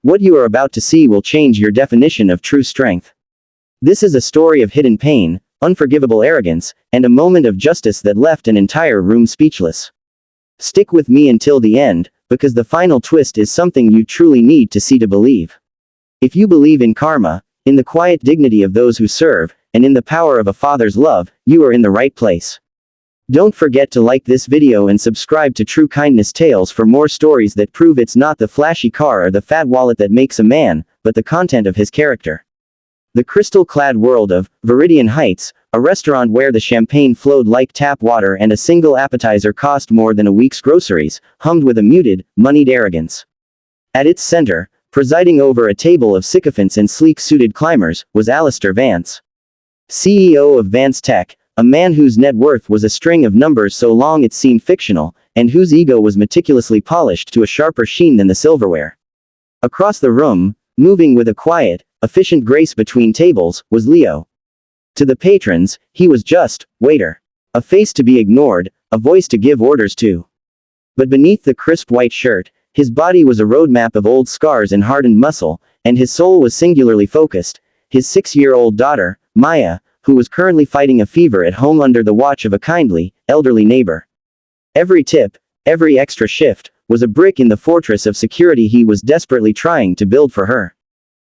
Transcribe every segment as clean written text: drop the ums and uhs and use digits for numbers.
What you are about to see will change your definition of true strength. This is a story of hidden pain, unforgivable arrogance, and a moment of justice that left an entire room speechless. Stick with me until the end, because the final twist is something you truly need to see to believe. If you believe in karma, in the quiet dignity of those who serve, and in the power of a father's love, you are in the right place. Don't forget to like this video and subscribe to True Kindness Tales for more stories that prove it's not the flashy car or the fat wallet that makes a man, but the content of his character. The crystal-clad world of Viridian Heights, a restaurant where the champagne flowed like tap water and a single appetizer cost more than a week's groceries, hummed with a muted, moneyed arrogance. At its center, presiding over a table of sycophants and sleek-suited climbers, was Alistair Vance. CEO of Vance Tech, a man whose net worth was a string of numbers so long it seemed fictional, and whose ego was meticulously polished to a sharper sheen than the silverware. Across the room, moving with a quiet, efficient grace between tables, was Leo. To the patrons, he was just waiter. A face to be ignored, a voice to give orders to. But beneath the crisp white shirt, his body was a roadmap of old scars and hardened muscle, and his soul was singularly focused. His 6-year-old daughter, Maya, who was currently fighting a fever at home under the watch of a kindly, elderly neighbor. Every tip, every extra shift, was a brick in the fortress of security he was desperately trying to build for her.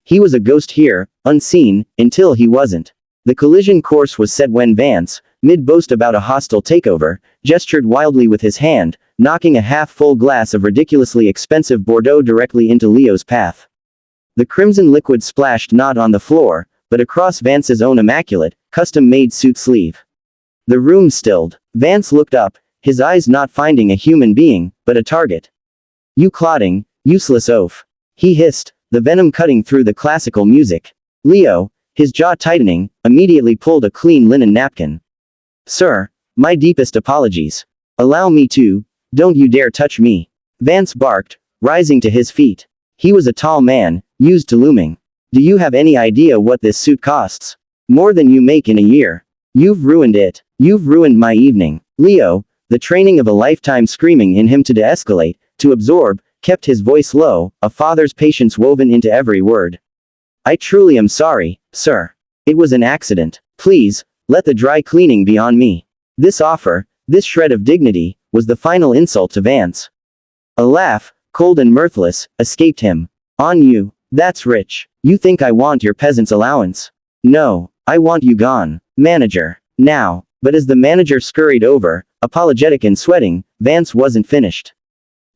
He was a ghost here, unseen, until he wasn't. The collision course was set when Vance, mid-boast about a hostile takeover, gestured wildly with his hand, knocking a half-full glass of ridiculously expensive Bordeaux directly into Leo's path. The crimson liquid splashed not on the floor, but across Vance's own immaculate, custom-made suit sleeve. The room stilled. Vance looked up, his eyes not finding a human being, but a target. "You clotting, useless oaf," he hissed, the venom cutting through the classical music. Leo, his jaw tightening, immediately pulled a clean linen napkin. "Sir, my deepest apologies. Allow me to, don't you dare touch me," Vance barked, rising to his feet. He was a tall man, used to looming. "Do you have any idea what this suit costs? More than you make in a year. You've ruined it. You've ruined my evening." Leo, the training of a lifetime screaming in him to de-escalate, to absorb, kept his voice low, a father's patience woven into every word. "I truly am sorry, sir. It was an accident. Please, let the dry cleaning be on me." This offer, this shred of dignity, was the final insult to Vance. A laugh, cold and mirthless, escaped him. "On you. That's rich. You think I want your peasant's allowance? No, I want you gone, manager. Now." But as the manager scurried over, apologetic and sweating, Vance wasn't finished.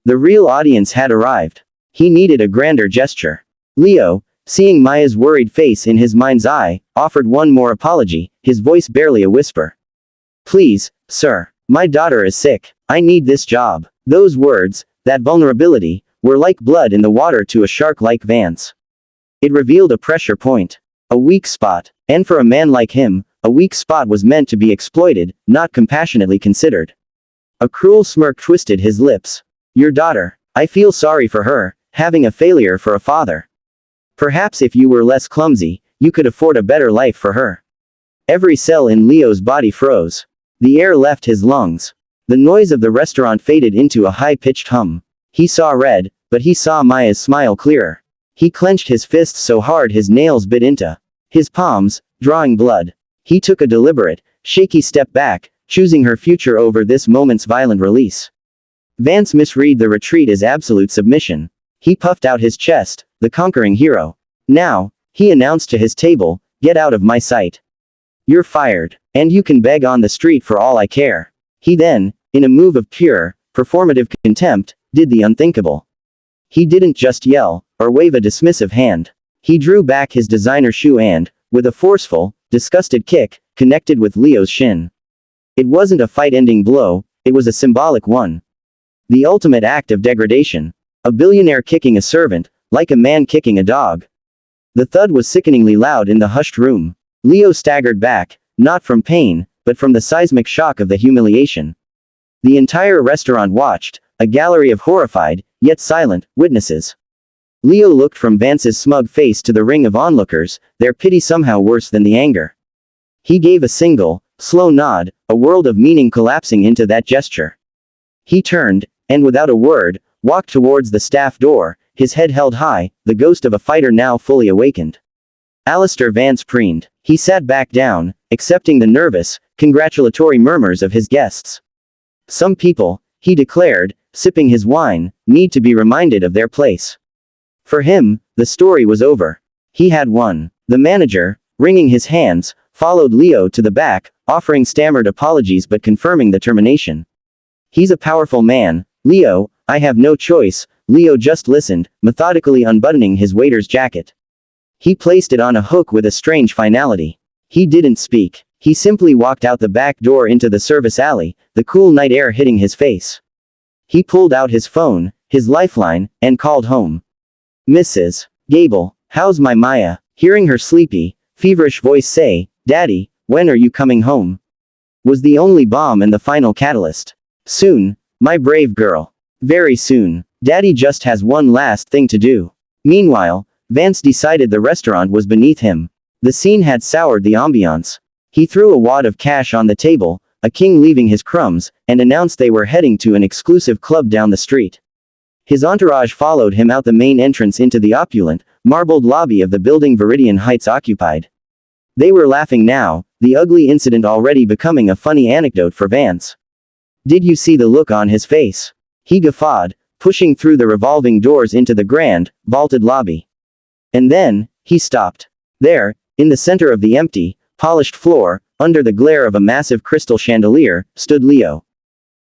The real audience had arrived. He needed a grander gesture. Leo, seeing Maya's worried face in his mind's eye, offered one more apology, his voice barely a whisper. "Please, sir, my daughter is sick. I need this job." Those words, that vulnerability, were like blood in the water to a shark like Vance. It revealed a pressure point. A weak spot. And for a man like him, a weak spot was meant to be exploited, not compassionately considered. A cruel smirk twisted his lips. "Your daughter. I feel sorry for her, having a failure for a father. Perhaps if you were less clumsy, you could afford a better life for her." Every cell in Leo's body froze. The air left his lungs. The noise of the restaurant faded into a high-pitched hum. He saw red, but he saw Maya's smile clearer. He clenched his fists so hard his nails bit into his palms, drawing blood. He took a deliberate, shaky step back, choosing her future over this moment's violent release. Vance misread the retreat as absolute submission. He puffed out his chest, the conquering hero. "Now," he announced to his table, "get out of my sight. You're fired. And you can beg on the street for all I care." He then, in a move of pure, performative contempt, did the unthinkable. He didn't just yell, or wave a dismissive hand. He drew back his designer shoe and, with a forceful, disgusted kick, connected with Leo's shin. It wasn't a fight-ending blow, it was a symbolic one. The ultimate act of degradation. A billionaire kicking a servant, like a man kicking a dog. The thud was sickeningly loud in the hushed room. Leo staggered back, not from pain, but from the seismic shock of the humiliation. The entire restaurant watched, a gallery of horrified, yet silent, witnesses. Leo looked from Vance's smug face to the ring of onlookers, their pity somehow worse than the anger. He gave a single, slow nod, a world of meaning collapsing into that gesture. He turned, and without a word, walked towards the staff door, his head held high, the ghost of a fighter now fully awakened. Alistair Vance preened. He sat back down, accepting the nervous, congratulatory murmurs of his guests. Some people, he declared, sipping his wine, need to be reminded of their place. For him, the story was over. He had won. The manager, wringing his hands, followed Leo to the back, offering stammered apologies but confirming the termination. He's a powerful man, Leo, I have no choice. Leo just listened, methodically unbuttoning his waiter's jacket. He placed it on a hook with a strange finality. He didn't speak. He simply walked out the back door into the service alley, the cool night air hitting his face. He pulled out his phone, his lifeline, and called home. Mrs. Gable, how's my Maya? Hearing her sleepy, feverish voice say, Daddy, when are you coming home? Was the only bomb and the final catalyst. Soon, my brave girl. Very soon. Daddy just has one last thing to do. Meanwhile, Vance decided the restaurant was beneath him. The scene had soured the ambiance. He threw a wad of cash on the table, a king leaving his crumbs, and announced they were heading to an exclusive club down the street. His entourage followed him out the main entrance into the opulent, marbled lobby of the building Viridian Heights occupied. They were laughing now, the ugly incident already becoming a funny anecdote for Vance. Did you see the look on his face? He guffawed, pushing through the revolving doors into the grand, vaulted lobby. And then, he stopped. There, in the center of the empty, polished floor, under the glare of a massive crystal chandelier, stood Leo.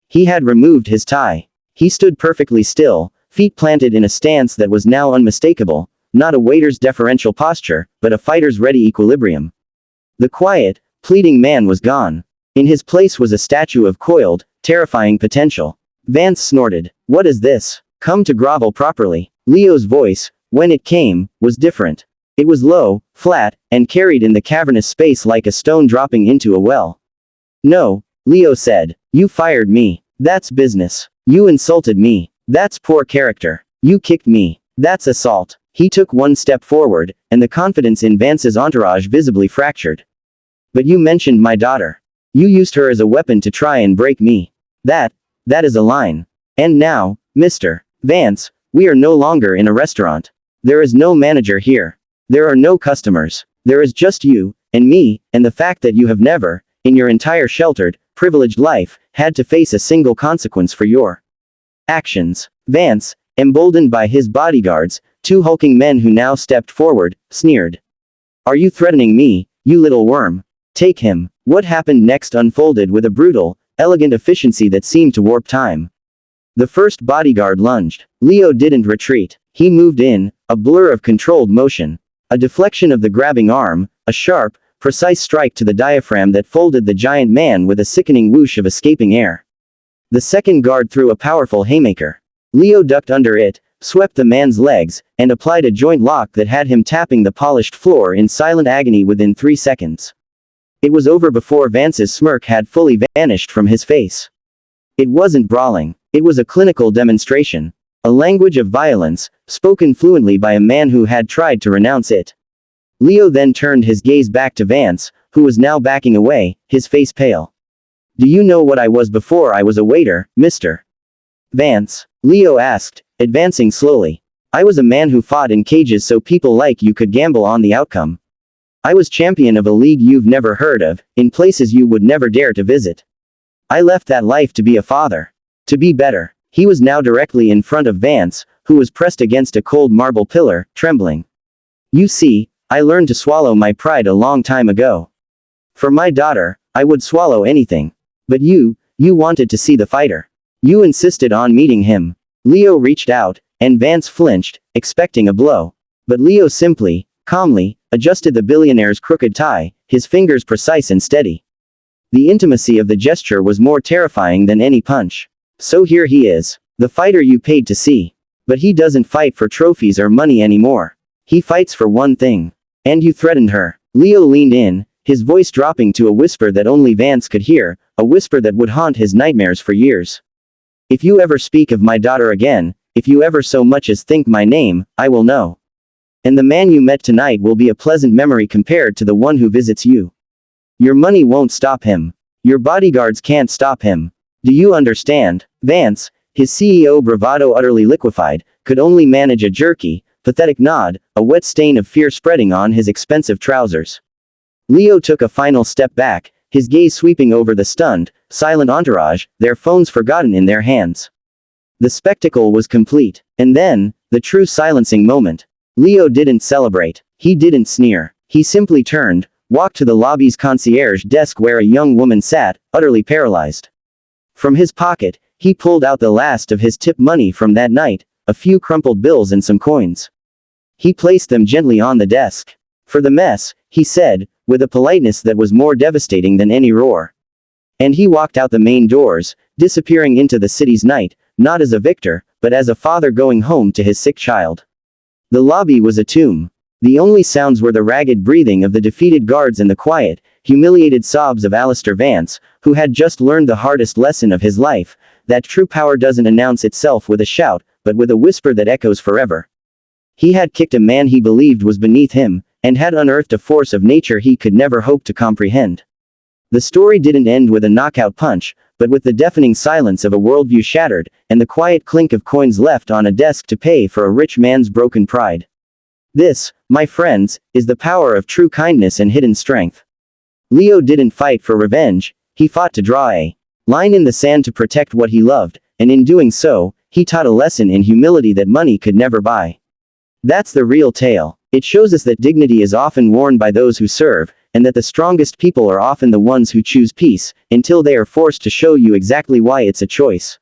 He had removed his tie. He stood perfectly still, feet planted in a stance that was now unmistakable, not a waiter's deferential posture, but a fighter's ready equilibrium. The quiet, pleading man was gone. In his place was a statue of coiled, terrifying potential. Vance snorted. What is this? Come to grovel properly. Leo's voice, when it came, was different. It was low, flat, and carried in the cavernous space like a stone dropping into a well. No, Leo said. You fired me. That's business. You insulted me. That's poor character. You kicked me. That's assault. He took one step forward, and the confidence in Vance's entourage visibly fractured. But you mentioned my daughter. You used her as a weapon to try and break me. That is a line. And now, Mr. Vance, we are no longer in a restaurant. There is no manager here. There are no customers. There is just you, and me, and the fact that you have never, in your entire sheltered, privileged life, had to face a single consequence for your actions. Vance, emboldened by his bodyguards, two hulking men who now stepped forward, sneered. Are you threatening me, you little worm? Take him. What happened next unfolded with a brutal, elegant efficiency that seemed to warp time. The first bodyguard lunged. Leo didn't retreat. He moved in, a blur of controlled motion. A deflection of the grabbing arm, a sharp, precise strike to the diaphragm that folded the giant man with a sickening whoosh of escaping air. The second guard threw a powerful haymaker. Leo ducked under it, swept the man's legs, and applied a joint lock that had him tapping the polished floor in silent agony within 3 seconds. It was over before Vance's smirk had fully vanished from his face. It wasn't brawling. It was a clinical demonstration. A language of violence, spoken fluently by a man who had tried to renounce it. Leo then turned his gaze back to Vance, who was now backing away, his face pale. Do you know what I was before I was a waiter, Mr. Vance? Leo asked, advancing slowly. I was a man who fought in cages so people like you could gamble on the outcome. I was champion of a league you've never heard of, in places you would never dare to visit. I left that life to be a father. To be better. He was now directly in front of Vance, who was pressed against a cold marble pillar, trembling. You see, I learned to swallow my pride a long time ago. For my daughter, I would swallow anything. But you wanted to see the fighter. You insisted on meeting him. Leo reached out, and Vance flinched, expecting a blow. But Leo simply, calmly, adjusted the billionaire's crooked tie, his fingers precise and steady. The intimacy of the gesture was more terrifying than any punch. So here he is, the fighter you paid to see. But he doesn't fight for trophies or money anymore. He fights for one thing. And you threatened her. Leo leaned in, his voice dropping to a whisper that only Vance could hear, a whisper that would haunt his nightmares for years. If you ever speak of my daughter again, if you ever so much as think my name, I will know. And the man you met tonight will be a pleasant memory compared to the one who visits you. Your money won't stop him. Your bodyguards can't stop him. Do you understand? Vance, his CEO bravado utterly liquefied, could only manage a jerky, pathetic nod, a wet stain of fear spreading on his expensive trousers. Leo took a final step back, his gaze sweeping over the stunned, silent entourage, their phones forgotten in their hands. The spectacle was complete. And then, the true silencing moment. Leo didn't celebrate. He didn't sneer. He simply turned, walked to the lobby's concierge desk where a young woman sat, utterly paralyzed. From his pocket, he pulled out the last of his tip money from that night, a few crumpled bills and some coins. He placed them gently on the desk. For the mess, he said, with a politeness that was more devastating than any roar. And he walked out the main doors, disappearing into the city's night, not as a victor, but as a father going home to his sick child. The lobby was a tomb. The only sounds were the ragged breathing of the defeated guards and the quiet, humiliated sobs of Alistair Vance, who had just learned the hardest lesson of his life, that true power doesn't announce itself with a shout, but with a whisper that echoes forever. He had kicked a man he believed was beneath him, and had unearthed a force of nature he could never hope to comprehend. The story didn't end with a knockout punch, but with the deafening silence of a worldview shattered, and the quiet clink of coins left on a desk to pay for a rich man's broken pride. This, my friends, is the power of true kindness and hidden strength. Leo didn't fight for revenge, he fought to draw a line in the sand to protect what he loved, and in doing so, he taught a lesson in humility that money could never buy. That's the real tale. It shows us that dignity is often worn by those who serve, and that the strongest people are often the ones who choose peace, until they are forced to show you exactly why it's a choice.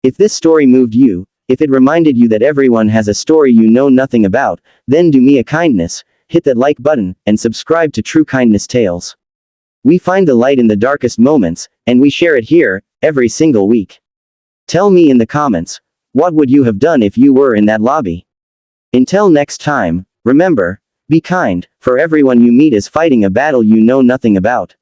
If this story moved you, if it reminded you that everyone has a story you know nothing about, then do me a kindness, hit that like button, and subscribe to True Kindness Tales. We find the light in the darkest moments, and we share it here, every single week. Tell me in the comments, what would you have done if you were in that lobby? Until next time, remember, be kind, for everyone you meet is fighting a battle you know nothing about.